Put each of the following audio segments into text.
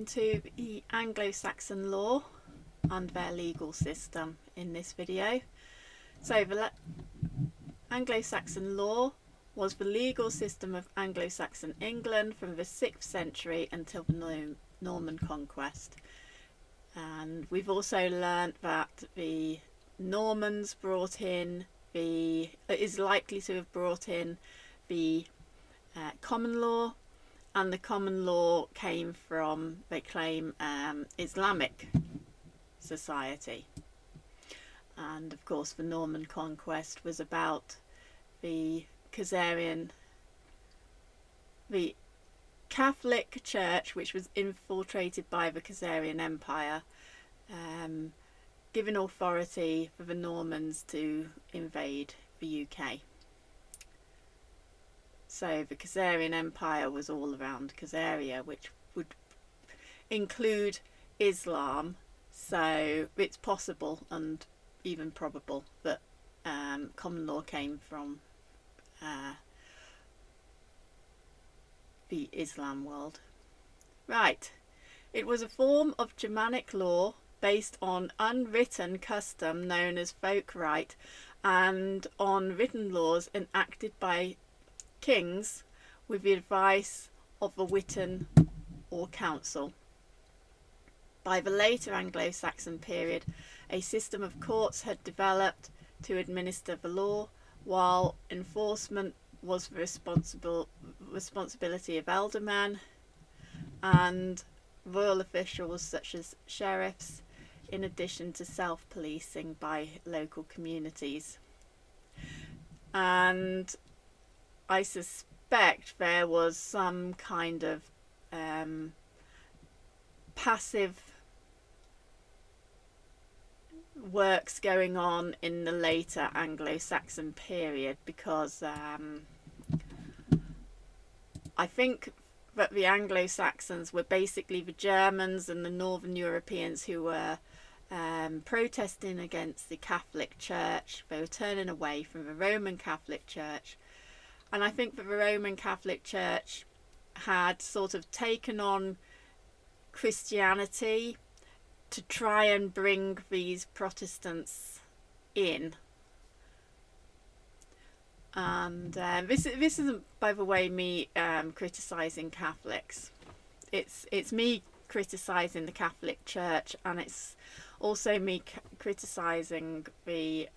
into the Anglo-Saxon law and their legal system in this video. So the Anglo-Saxon law was the legal system of Anglo-Saxon England from the 6th century until the Norman conquest. And we've also learnt that the Normans is likely to have brought in the common law, and the common law came from, they claim, Islamic society. And of course the Norman conquest was about the Catholic Church, which was infiltrated by the Khazarian Empire, giving authority for the Normans to invade the UK. So the Khazarian Empire was all around Khazaria, which would include Islam, so it's possible and even probable that common law came from the Islam world. Right, it was a form of Germanic law based on unwritten custom known as folk right, and on written laws enacted by kings with the advice of a witan or council. By the later Anglo-Saxon period, a system of courts had developed to administer the law, while enforcement was the responsibility of aldermen and royal officials such as sheriffs, in addition to self-policing by local communities. And I suspect there was some kind of passive works going on in the later Anglo-Saxon period, because I think that the Anglo-Saxons were basically the Germans and the Northern Europeans who were protesting against the Catholic Church. They were turning away from the Roman Catholic Church, and I think that the Roman Catholic Church had sort of taken on Christianity to try and bring these Protestants in. And this isn't, by the way, me criticising Catholics. It's me criticising the Catholic Church, and it's also me criticising the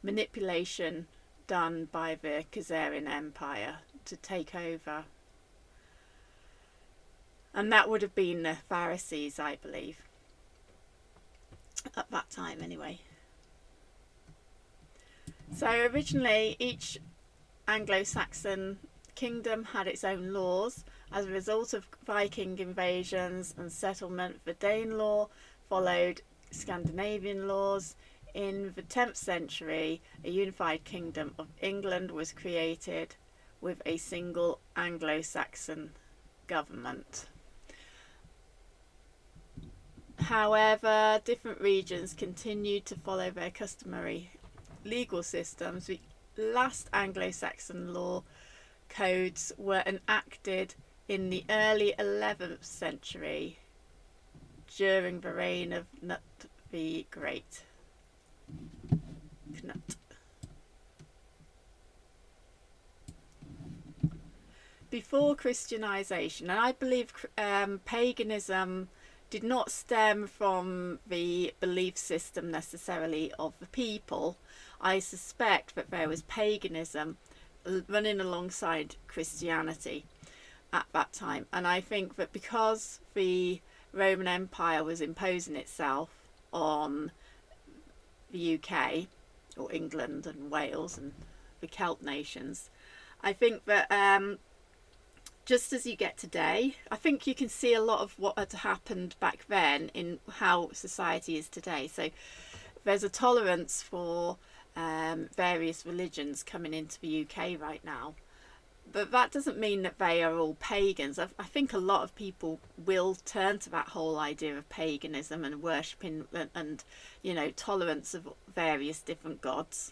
manipulation done by the Khazarian Empire to take over. And that would have been the Pharisees, I believe, at that time anyway. So originally each Anglo-Saxon kingdom had its own laws. As a result of Viking invasions and settlement, the Danelaw followed Scandinavian laws. In the 10th century, a unified kingdom of England was created with a single Anglo-Saxon government. However, different regions continued to follow their customary legal systems. The last Anglo-Saxon law codes were enacted in the early 11th century during the reign of Knut the Great. Knut. Before Christianization, and I believe paganism did not stem from the belief system necessarily of the people. I suspect that there was paganism running alongside Christianity at that time, and I think that because the Roman Empire was imposing itself on the UK, or England and Wales and the Celt nations, I think that just as you get today, I think you can see a lot of what had happened back then in how society is today. So there's a tolerance for various religions coming into the UK right now, but that doesn't mean that they are all pagans. I think a lot of people will turn to that whole idea of paganism and worshipping and you know, tolerance of various different gods.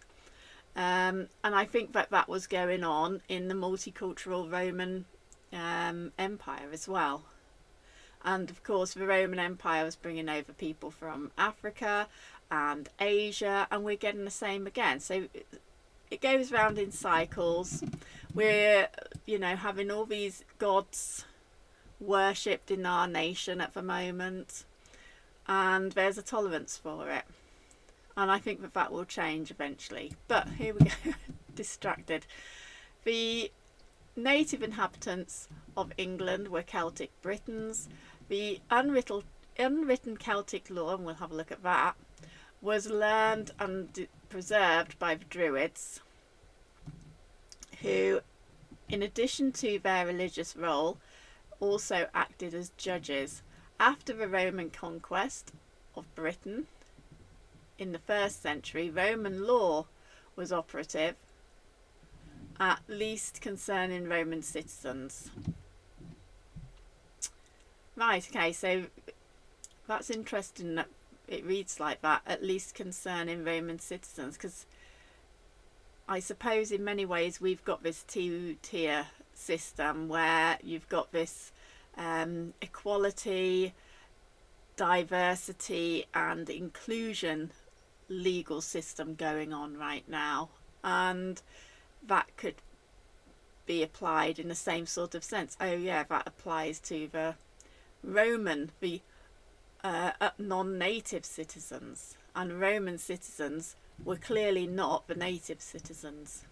And I think that that was going on in the multicultural Roman Empire as well. And of course, the Roman Empire was bringing over people from Africa and Asia, and we're getting the same again. So it goes round in cycles. We're, having all these gods worshipped in our nation at the moment, and there's a tolerance for it. And I think that will change eventually. But here we go, distracted. The native inhabitants of England were Celtic Britons. The unwritten Celtic law, and we'll have a look at that, was learned and preserved by the Druids, who, in addition to their religious role, also acted as judges. After the Roman conquest of Britain in the 1st century, Roman law was operative, at least concerning Roman citizens. Right, okay, so that's interesting that it reads like that, at least concerning Roman citizens, because I suppose in many ways we've got this two-tier system where you've got this equality, diversity and inclusion legal system going on right now, and that could be applied in the same sort of sense. Oh yeah, that applies to the Roman, the non-native citizens, and Roman citizens were clearly not the native citizens.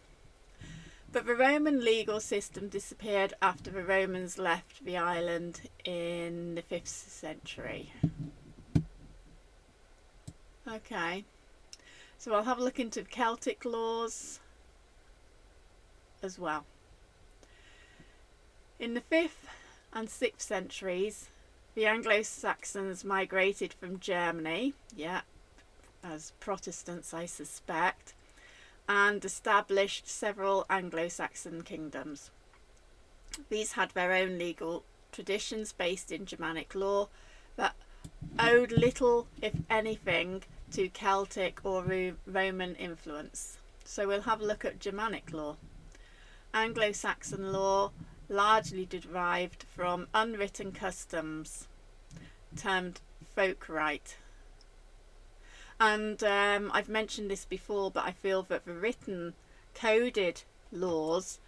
But the Roman legal system disappeared after the Romans left the island in the 5th century. Okay, so I'll have a look into Celtic laws as well. In the 5th and 6th centuries, the Anglo-Saxons migrated from Germany, as Protestants I suspect, and established several Anglo-Saxon kingdoms. These had their own legal traditions based in Germanic law that owed little, if anything, to Celtic or Roman influence. So we'll have a look at Germanic law. Anglo-Saxon law largely derived from unwritten customs termed folk right. And I've mentioned this before, but I feel that the written coded laws,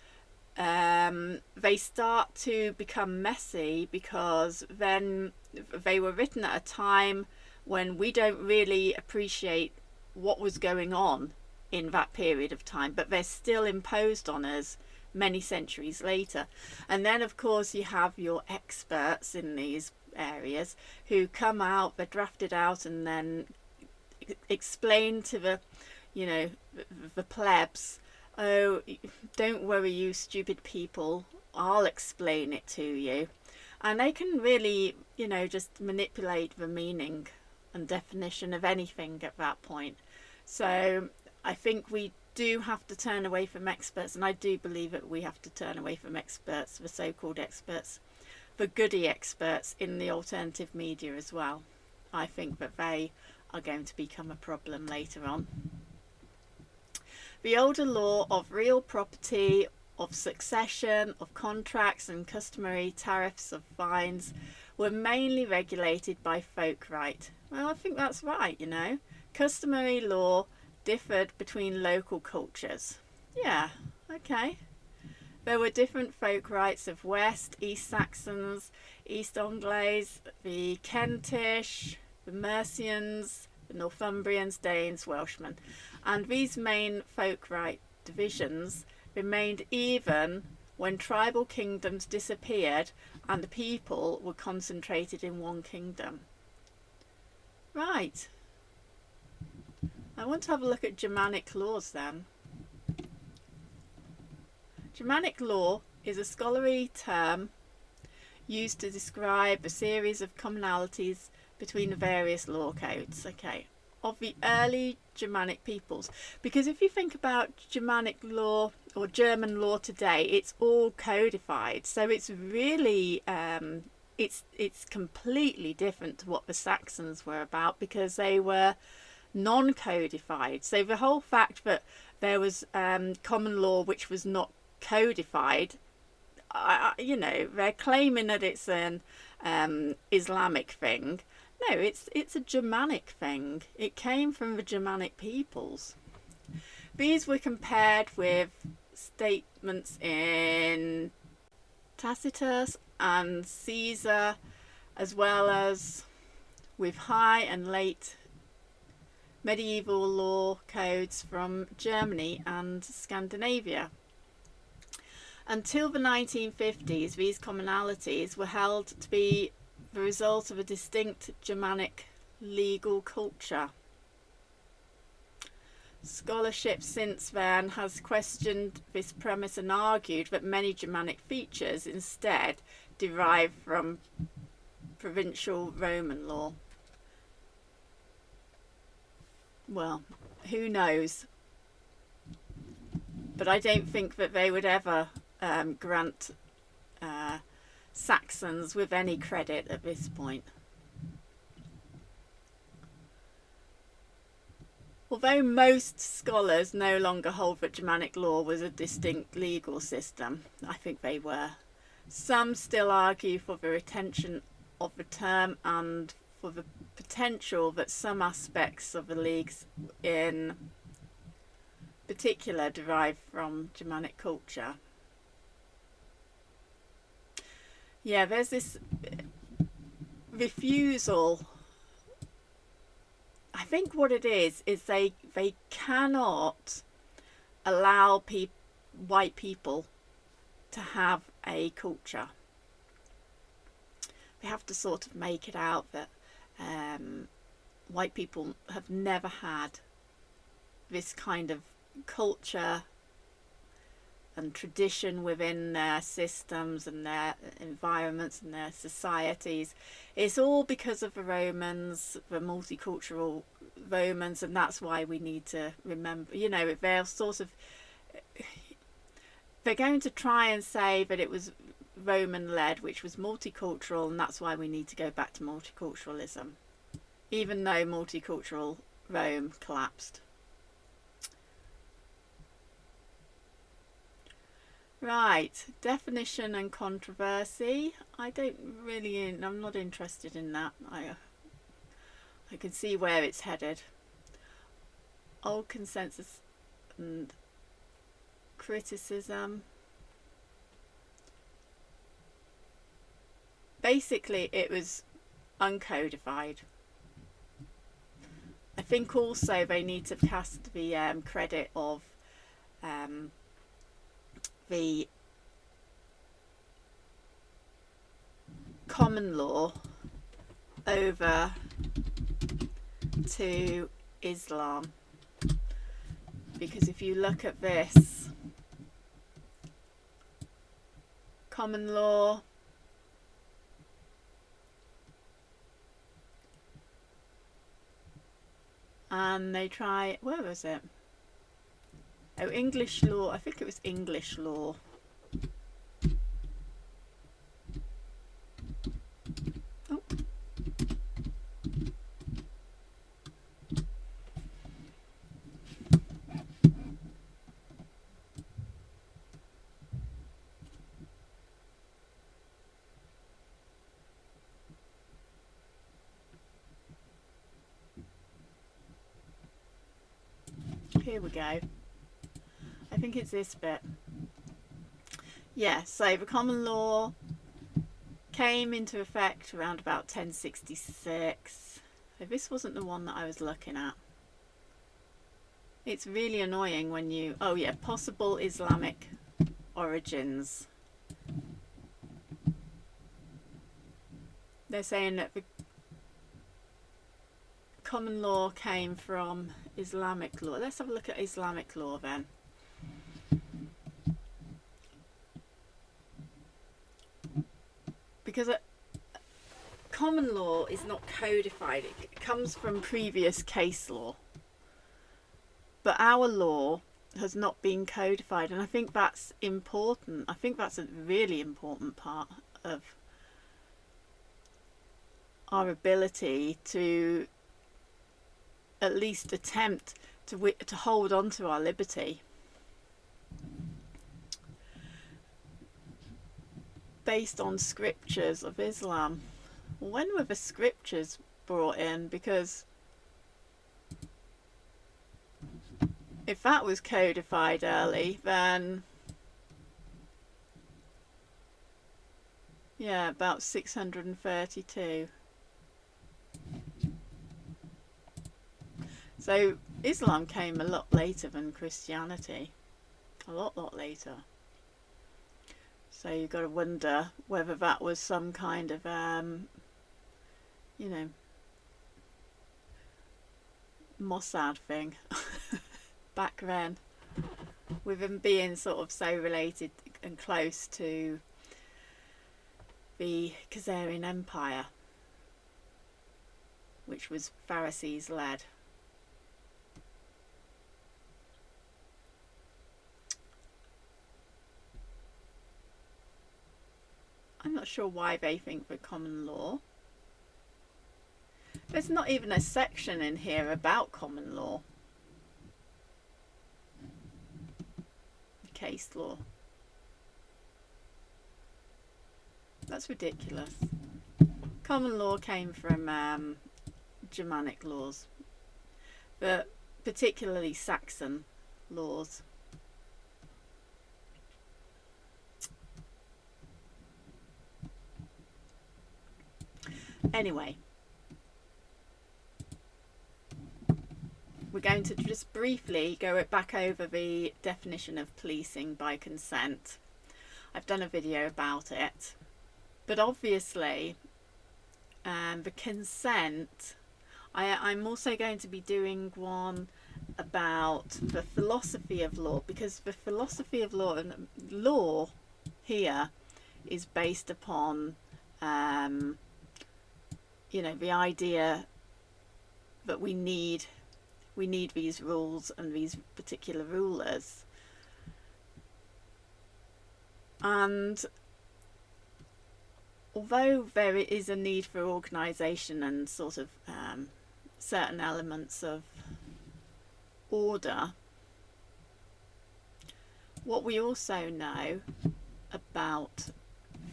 they start to become messy because then they were written at a time when we don't really appreciate what was going on in that period of time, but they're still imposed on us many centuries later. And then of course you have your experts in these areas who come out, they're drafted out and then explain to the plebs, oh, don't worry you stupid people, I'll explain it to you. And they can really, just manipulate the meaning and definition of anything at that point. So I think we do have to turn away from experts, and I do believe that we have to turn away from experts, the so-called experts, the goody experts in the alternative media as well. I think that they are going to become a problem later on. The older law of real property, of succession, of contracts and customary tariffs of fines were mainly regulated by folk right. Well, I think that's right, Customary law differed between local cultures. Yeah, okay. There were different folk rights of West, East Saxons, East Angles, the Kentish, the Mercians, the Northumbrians, Danes, Welshmen. And these main folk right divisions remained even when tribal kingdoms disappeared and the people were concentrated in one kingdom. Right. I want to have a look at Germanic laws then. Germanic law is a scholarly term used to describe a series of commonalities between the various law codes, of the early Germanic peoples. Because if you think about Germanic law or German law today, it's all codified. So it's really, it's completely different to what the Saxons were about, because they were non-codified. So the whole fact that there was common law which was not codified, you know, they're claiming that it's an Islamic thing. No, it's a Germanic thing. It came from the Germanic peoples. These were compared with statements in Tacitus and Caesar, as well as with high and late medieval law codes from Germany and Scandinavia. Until the 1950s, these commonalities were held to be the result of a distinct Germanic legal culture. Scholarship since then has questioned this premise and argued that many Germanic features instead derive from provincial Roman law. Well, who knows? But I don't think that they would ever grant Saxons with any credit at this point. Although most scholars no longer hold that Germanic law was a distinct legal system, I think they were. Some still argue for the retention of the term and for the potential that some aspects of the leagues in particular derive from Germanic culture. Yeah, there's this refusal. I think what it is they cannot allow white people to have a culture. They have to sort of make it out that white people have never had this kind of culture and tradition within their systems and their environments and their societies. It's all because of the Romans, the multicultural Romans, and that's why we need to remember, you know, they're going to try and say that it was Roman led, which was multicultural, and that's why we need to go back to multiculturalism, even though multicultural Rome collapsed. Right, definition and controversy. I'm not interested in that. I can see where it's headed. Old consensus and criticism. Basically, it was uncodified. I think also they need to cast the credit of the common law over to Islam, because if you look at this common law, and they try, where was it? Oh, English law. I think it was English law. Oh. Here we go. I think it's this bit. Yeah, so the common law came into effect around about 1066. So this wasn't the one that I was looking at. It's really annoying when you... Oh yeah, possible Islamic origins. They're saying that the common law came from Islamic law. Let's have a look at Islamic law then. Because common law is not codified. It comes from previous case law. But our law has not been codified, and I think that's important. I think that's a really important part of our ability to at least attempt to hold on to our liberty. based on scriptures of Islam. When were the scriptures brought in? Because if that was codified early, then yeah, about 632. So Islam came a lot later than Christianity, a lot later. So you've got to wonder whether that was some kind of, you know, Mossad thing back then, with them being sort of so related and close to the Khazarian Empire, which was Pharisees led. I'm not sure why they think the common law. There's not even a section in here about common law. Case law. That's ridiculous. Common law came from Germanic laws, but particularly Saxon laws. Anyway, we're going to just briefly go back over the definition of policing by consent. I've done a video about it, but obviously the consent, I'm also going to be doing one about the philosophy of law, because the philosophy of law and law here is based upon you know, the idea that we need these rules and these particular rulers. And although there is a need for organisation and sort of certain elements of order, what we also know about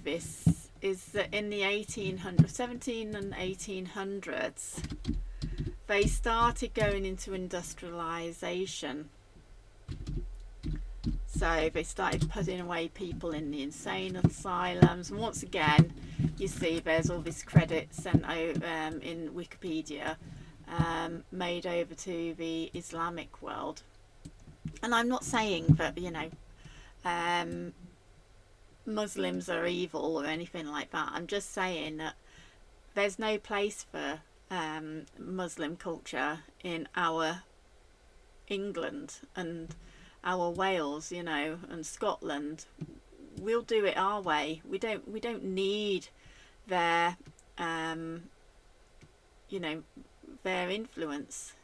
this is that in the 17 and 1800s, they started going into industrialisation. So they started putting away people in the insane asylums. And once again, you see there's all this credit sent over in Wikipedia, made over to the Islamic world. And I'm not saying that, you know, Muslims are evil or anything like that. I'm just saying that there's no place for Muslim culture in our England and our Wales, you know, and Scotland. We'll do it our way. We don't need their you know, their influence.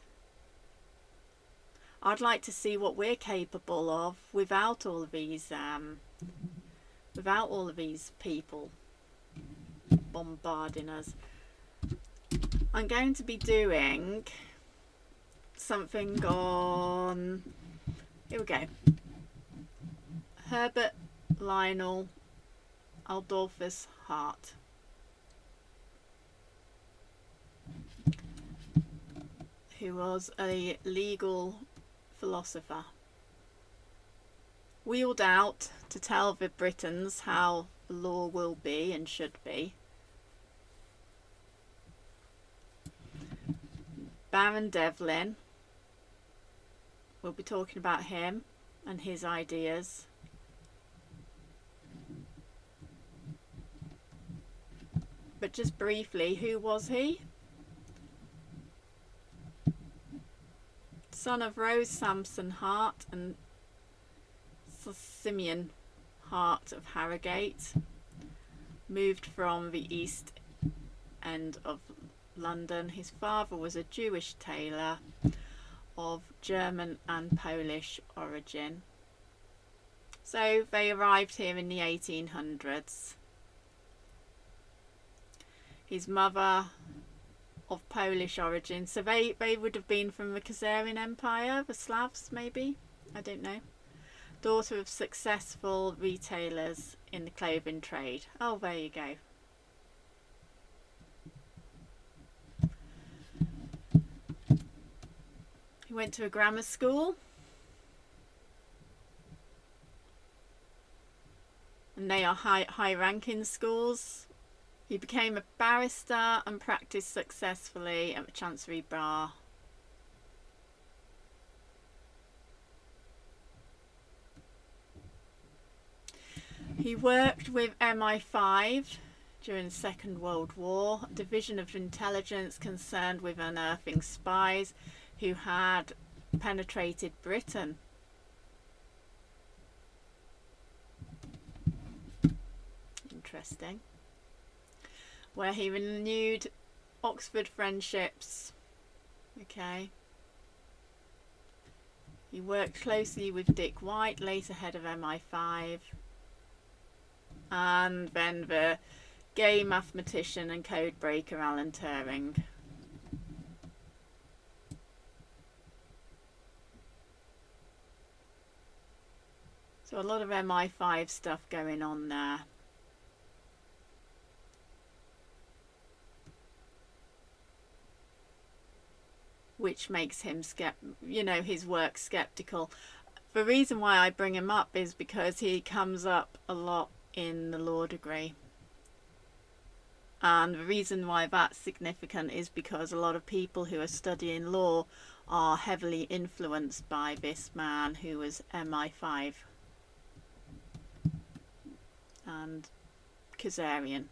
I'd like to see what we're capable of without all of these people bombarding us. I'm going to be doing something on, here we go, Herbert Lionel Adolphus Hart. Who was a legal philosopher, wheeled out to tell the Britons how the law will be and should be. Baron Devlin, we'll be talking about him and his ideas. But just briefly, who was he? Son of Rose Sampson Hart and Simeon Hart of Harrogate. Moved from the East End of London. His father was a Jewish tailor of German and Polish origin. So they arrived here in the 1800s. His mother of Polish origin, so they would have been from the Khazarian Empire, the Slavs maybe, I don't know. Daughter of successful retailers in the clothing trade. Oh, there you go. He went to a grammar school, and they are high-ranking schools. He became a barrister and practiced successfully at the Chancery Bar. He worked with MI5 during the Second World War, a division of intelligence concerned with unearthing spies who had penetrated Britain. Interesting. Where he renewed Oxford friendships. Okay. He worked closely with Dick White, later head of MI5. And then the gay mathematician and code breaker Alan Turing. So a lot of MI5 stuff going on there. Which makes him his work skeptical. The reason why I bring him up is because he comes up a lot in the law degree. And the reason why that's significant is because a lot of people who are studying law are heavily influenced by this man who was MI5 and Khazarian.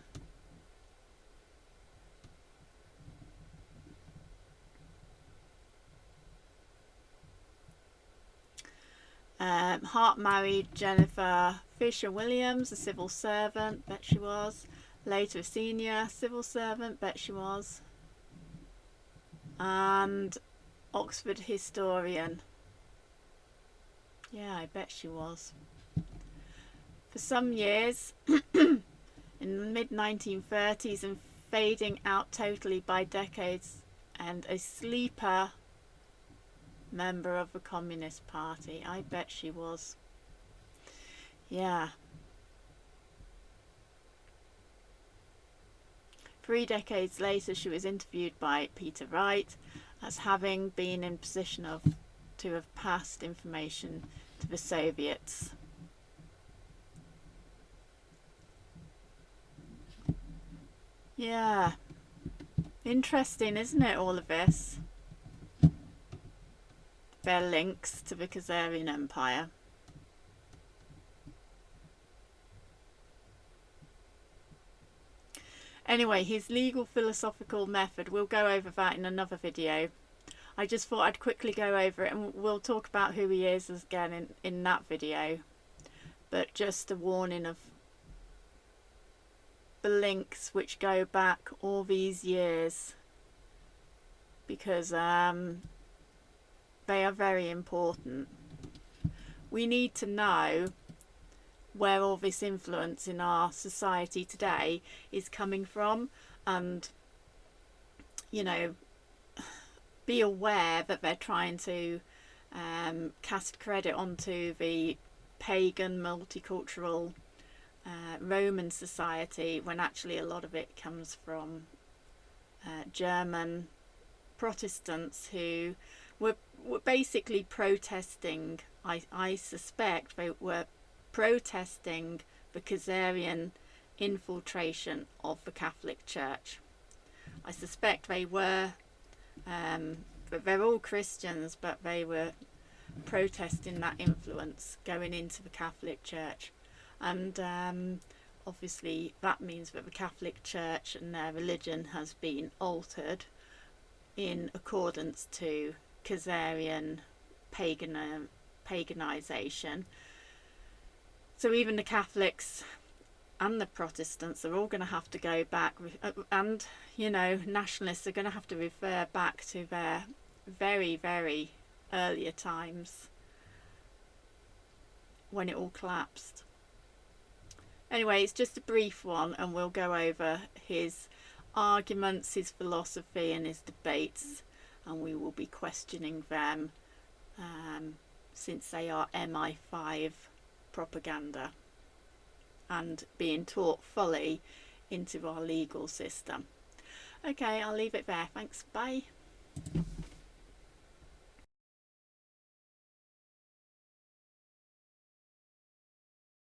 Hart married Jennifer Fisher Williams, a civil servant, bet she was. Later a senior civil servant, bet she was. And Oxford historian. Yeah, I bet she was. For some years, in the mid-1930s and fading out totally by decades, and a sleeper member of the Communist Party. I bet she was. Yeah. 3 decades later, she was interviewed by Peter Wright as having been in position to have passed information to the Soviets. Yeah. Interesting, isn't it, all of this? Their links to the Khazarian Empire. Anyway, his legal philosophical method, we'll go over that in another video. I just thought I'd quickly go over it, and we'll talk about who he is again in that video. But just a warning of the links which go back all these years, because they are very important. We need to know where all this influence in our society today is coming from, and be aware that they're trying to cast credit onto the pagan multicultural Roman society, when actually a lot of it comes from German Protestants who were basically protesting. I suspect they were protesting the Khazarian infiltration of the Catholic Church. I suspect they were, but they're all Christians, but they were protesting that influence going into the Catholic Church. And obviously that means that the Catholic Church and their religion has been altered in accordance to Khazarian paganization. So even the Catholics and the Protestants are all going to have to go back, and nationalists are going to have to refer back to their very, very earlier times when it all collapsed. Anyway, it's just a brief one, and we'll go over his arguments, his philosophy and his debates, and we will be questioning them since they are MI5 propaganda and being taught fully into our legal system. Okay, I'll leave it there. Thanks. Bye.